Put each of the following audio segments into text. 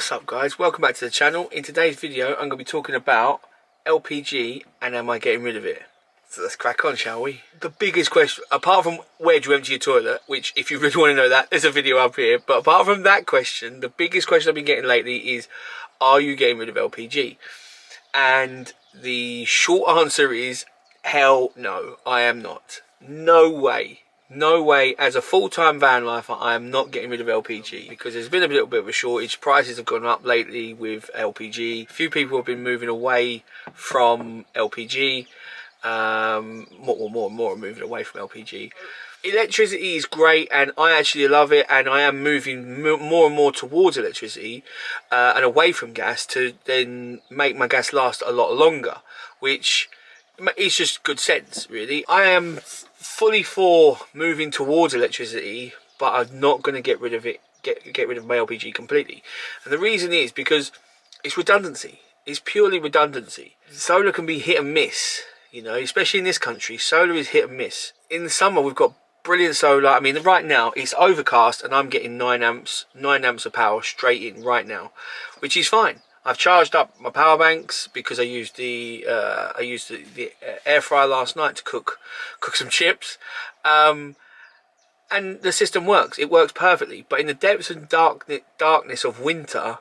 What's up guys, welcome back to the channel. In today's video I'm going to be talking about LPG and am I getting rid of it. So let's crack on, shall we? The biggest question, apart from where do you empty your toilet, which if you really want to know that, there's a video up here, but apart from that question, the biggest question I've been getting lately is, are you getting rid of LPG? And the short answer is, hell no, I am not. No way. No way. As a full-time van lifer, I am not getting rid of LPG because there's been a little bit of a shortage. Prices have gone up lately with LPG. A few people have been moving away from LPG. More are moving away from LPG. Electricity is great and I actually love it, and I am moving more and more towards electricity and away from gas to then make my gas last a lot longer, which it's just good sense, really. I am fully for moving towards electricity, but I'm not going to get rid of it. Get rid of my LPG completely, and the reason is because it's redundancy. It's purely redundancy. Solar can be hit and miss, you know, especially in this country. Solar is hit and miss. In the summer, we've got brilliant solar. I mean, right now it's overcast, and I'm getting 9 amps of power straight in right now, which is fine. I've charged up my power banks because I used the air fryer last night to cook some chips, and the system works. It works perfectly. But in the depths and darkness of winter,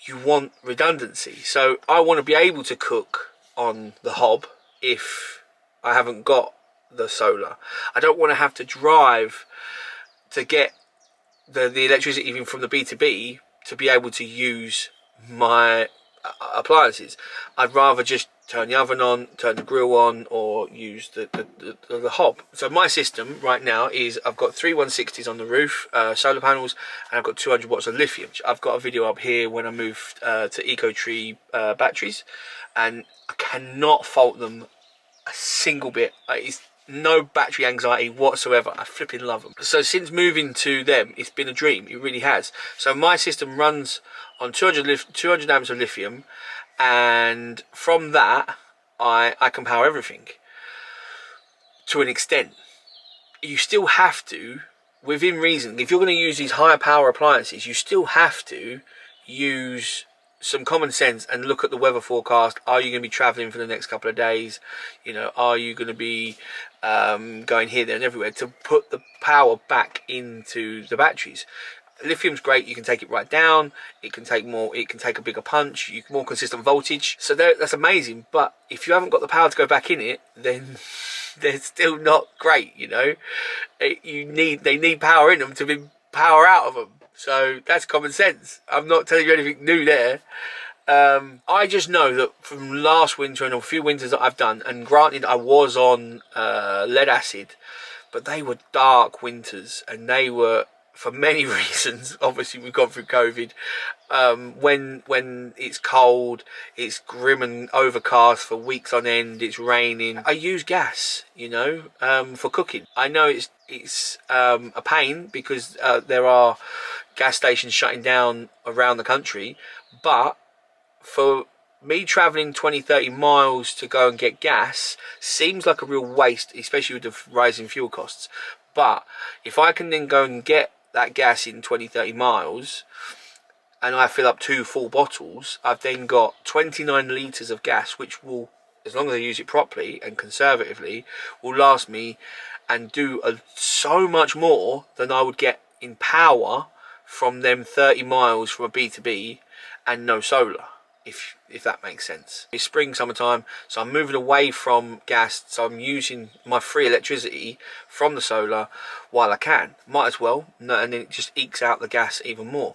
you want redundancy. So I want to be able to cook on the hob if I haven't got the solar. I don't want to have to drive to get the electricity even from the B2B to be able to use my appliances. I'd rather just turn the oven on, turn the grill on, or use the hob. So my system right now is I've got 3 160s on the roof, solar panels, and I've got 200 watts of lithium. I've got a video up here when I moved to EcoFlow batteries, and I cannot fault them a single bit. It's no battery anxiety whatsoever. I flipping love them. So since moving to them, it's been a dream. It really has. So my system runs on 200 amps of lithium, and from that I can power everything to an extent. You still have to, within reason, if you're going to use these higher power appliances, you still have to use some common sense and look at the weather forecast. Are you going to be traveling for the next couple of days? You know, are you going to be going here, there and everywhere, to put the power back into the batteries? Lithium's great. You can take it right down. It can take more. It can take a bigger punch. More consistent voltage. So that's amazing. But if you haven't got the power to go back in it, then they're still not great. You know, they need power in them to be power out of them. So that's common sense. I'm not telling you anything new there. I just know that from last winter and a few winters that I've done, and granted I was on lead acid, but they were dark winters, and they were, for many reasons, obviously we've gone through COVID, when it's cold, it's grim and overcast for weeks on end, it's raining, I use gas, you know, for cooking. I know it's a pain because there are gas stations shutting down around the country, but for me traveling 20-30 miles to go and get gas seems like a real waste, especially with the rising fuel costs. But if I can then go and get that gas in 20-30 miles and I fill up 2 full bottles, I've then got 29 litres of gas, which will, as long as I use it properly and conservatively, will last me and do so much more than I would get in power from them 30 miles from a B2B and no solar, if that makes sense. It's spring, summertime, so I'm moving away from gas, so I'm using my free electricity from the solar while I can. Might as well, and then it just ekes out the gas even more.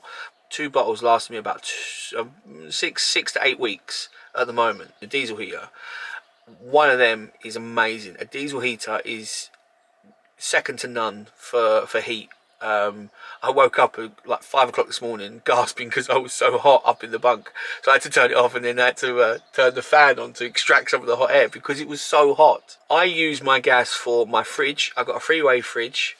2 bottles last me about 6 to 8 weeks at the moment. The diesel heater, one of them is amazing. A diesel heater is second to none for heat. I woke up at like 5 o'clock this morning gasping because I was so hot up in the bunk, so I had to turn it off, and then I had to turn the fan on to extract some of the hot air because it was so hot. I use my gas for my fridge. I've got a freeway fridge,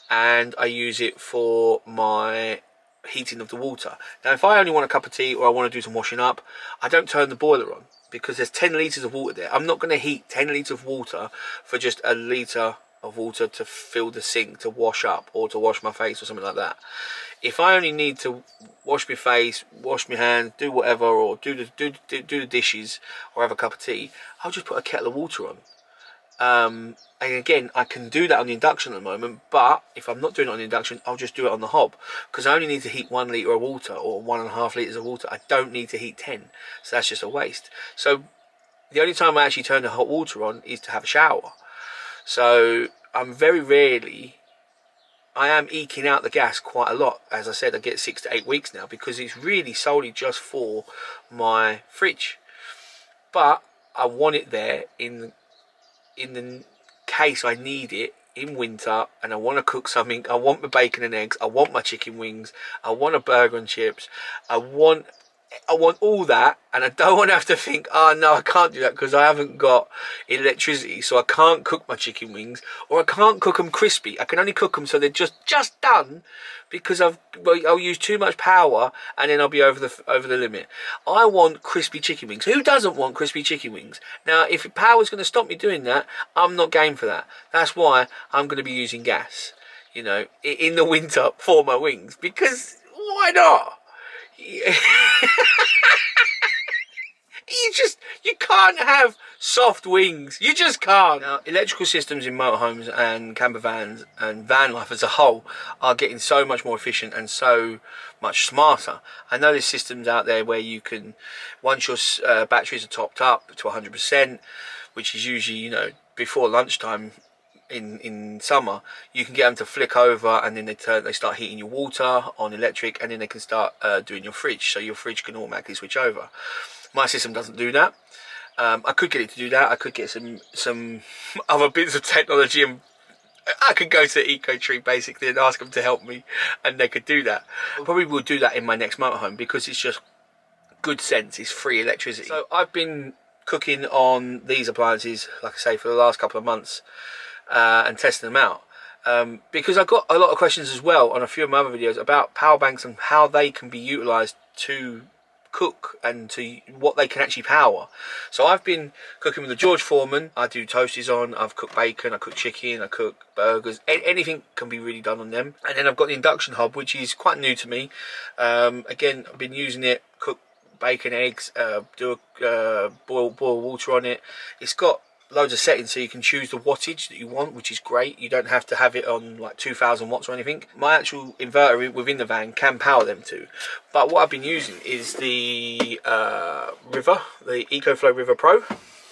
and I use it for my heating of the water. Now if I only want a cup of tea or I want to do some washing up, I don't turn the boiler on because there's 10 litres of water there. I'm not going to heat 10 litres of water for just a litre of water to fill the sink to wash up or to wash my face or something like that. If I only need to wash my face, wash my hands, do whatever, or do the dishes, or have a cup of tea, I'll just put a kettle of water on. And again, I can do that on the induction at the moment, but if I'm not doing it on the induction, I'll just do it on the hob, because I only need to heat 1 litre of water or 1.5 litres of water. I don't need to heat 10, so that's just a waste. So the only time I actually turn the hot water on is to have a shower. So I'm very rarely, I am eking out the gas quite a lot. As I said, I get 6 to 8 weeks now, because it's really solely just for my fridge. But I want it there in the case I need it in winter, and I want to cook something. I want my bacon and eggs, I want my chicken wings, I want a burger and chips, I want all that, and I don't want to have to think, oh no, I can't do that because I haven't got electricity, so I can't cook my chicken wings, or I can't cook them crispy. I can only cook them so they're just done, because I'll use too much power and then I'll be over the limit. I want crispy chicken wings. Who doesn't want crispy chicken wings? Now, if power's going to stop me doing that, I'm not game for that. That's why I'm going to be using gas, you know, in the winter for my wings, because why not? You can't have soft wings. You just can't. Now, electrical systems in motorhomes and camper vans and van life as a whole are getting so much more efficient and so much smarter. I know there's systems out there where you can, once your batteries are topped up to 100%, which is usually, you know, before lunchtime in summer, you can get them to flick over, and then they start heating your water on electric, and then they can start doing your fridge, so your fridge can automatically switch over. My system doesn't do that. I could get it to do that. I could get some other bits of technology, and I could go to EcoTree basically and ask them to help me, and they could do that. I probably will do that in my next motorhome, because it's just good sense. It's free electricity. So I've been cooking on these appliances, like I say, for the last couple of months, and testing them out, because I got a lot of questions as well on a few of my other videos about power banks and how they can be utilized to cook and to what they can actually power. So I've been cooking with the George Foreman. I do toasties on, I've cooked bacon, I cook chicken, I cook burgers, anything can be really done on them. And then I've got the induction hob, which is quite new to me. Again, I've been using it, cook bacon, eggs, do a boil water on it. It's got loads of settings, so you can choose the wattage that you want, which is great. You don't have to have it on like 2000 watts or anything. My actual inverter within the van can power them too, but what I've been using is the River, the EcoFlow River Pro.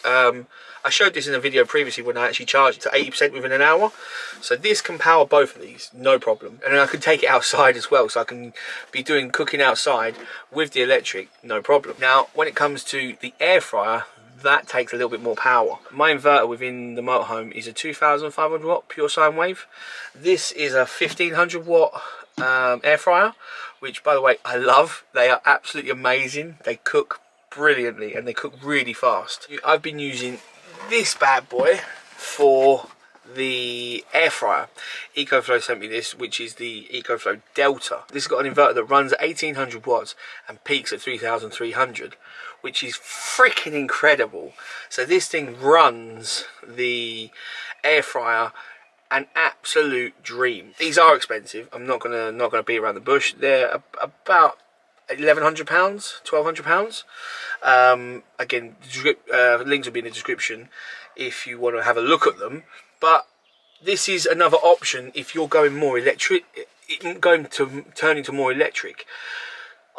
I showed this in a video previously when I actually charged it to 80% within an hour. So this can power both of these, no problem. And then I can take it outside as well, so I can be doing cooking outside with the electric, no problem. Now, when it comes to the air fryer, that takes a little bit more power. My inverter within the motorhome is a 2500 watt pure sine wave. This is a 1500 watt air fryer, which, by the way, I love. They are absolutely amazing. They cook brilliantly and they cook really fast. I've been using this bad boy for the air fryer. EcoFlow sent me this, which is the EcoFlow Delta. This has got an inverter that runs at 1800 watts and peaks at 3300, which is freaking incredible. So this thing runs the air fryer an absolute dream. These are expensive. I'm not gonna beat around the bush. They're about £1,100, £1,200. Again, links will be in the description if you want to have a look at them. But this is another option if you're going more electric, going to turn into more electric.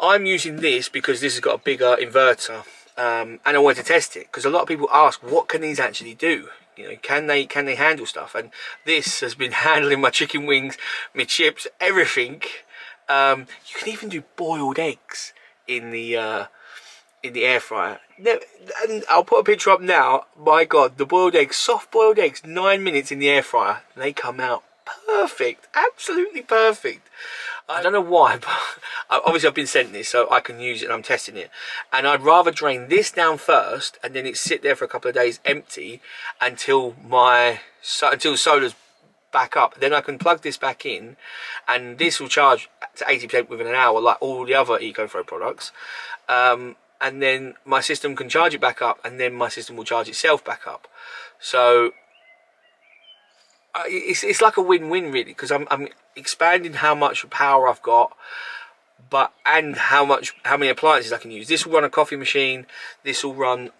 I'm using this because this has got a bigger inverter, and I wanted to test it because a lot of people ask, what can these actually do? You know, can they handle stuff? And this has been handling my chicken wings, my chips, everything. You can even do boiled eggs in the air fryer. And I'll put a picture up now. My God, the boiled eggs, soft boiled eggs, 9 minutes in the air fryer, and they come out perfect, absolutely perfect. I don't know why, but obviously I've been sent this so I can use it and I'm testing it. And I'd rather drain this down first and then it sit there for a couple of days empty until solar's back up. Then I can plug this back in and this will charge to 80% within an hour like all the other EcoFlow products. And then my system can charge it back up and then my system will charge itself back up. So it's like a win-win really, because I'm expanding how much power I've got, and how many appliances I can use. This will run a coffee machine. This will run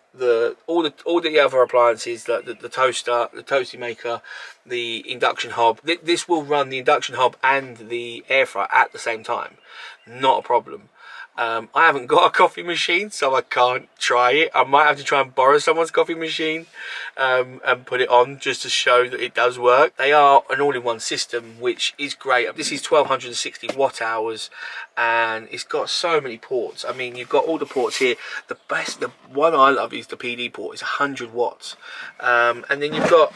all the other appliances, like the toaster, the toasty maker, the induction hob. This will run the induction hob and the air fryer at the same time. Not a problem. I haven't got a coffee machine, so I can't try it. I might have to try and borrow someone's coffee machine and put it on just to show that it does work. They are an all-in-one system, which is great. This is 1260 watt hours, and it's got so many ports. I mean, you've got all the ports here. The one I love is the PD port. It's 100 watts, and then you've got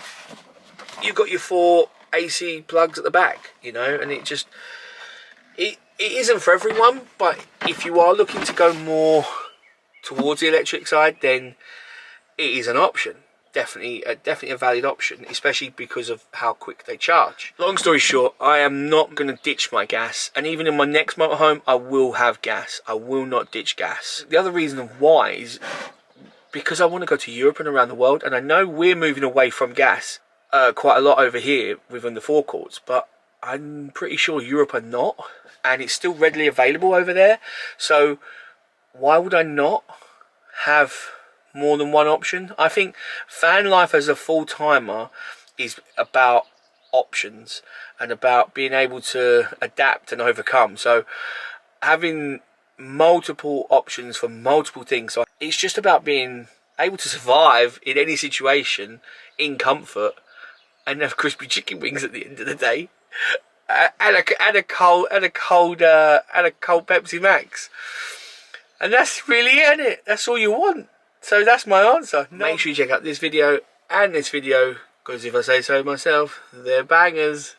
your 4 AC plugs at the back. You know, and it isn't for everyone, but if you are looking to go more towards the electric side, then it is an option. Definitely a valid option, especially because of how quick they charge. Long story short, I am not going to ditch my gas, and even in my next motorhome, I will have gas. I will not ditch gas. The other reason why is because I want to go to Europe and around the world, and I know we're moving away from gas quite a lot over here within the forecourts, but I'm pretty sure Europe are not, and it's still readily available over there. So why would I not have more than one option? I think Vanlife as a full-timer is about options and about being able to adapt and overcome. So having multiple options for multiple things, so it's just about being able to survive in any situation in comfort and have crispy chicken wings at the end of the day. And a cold Pepsi Max, and that's really it. That's all you want. So that's my answer. Make sure you check out this video and this video, because if I say so myself, they're bangers.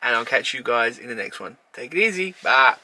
And I'll catch you guys in the next one. Take it easy. Bye.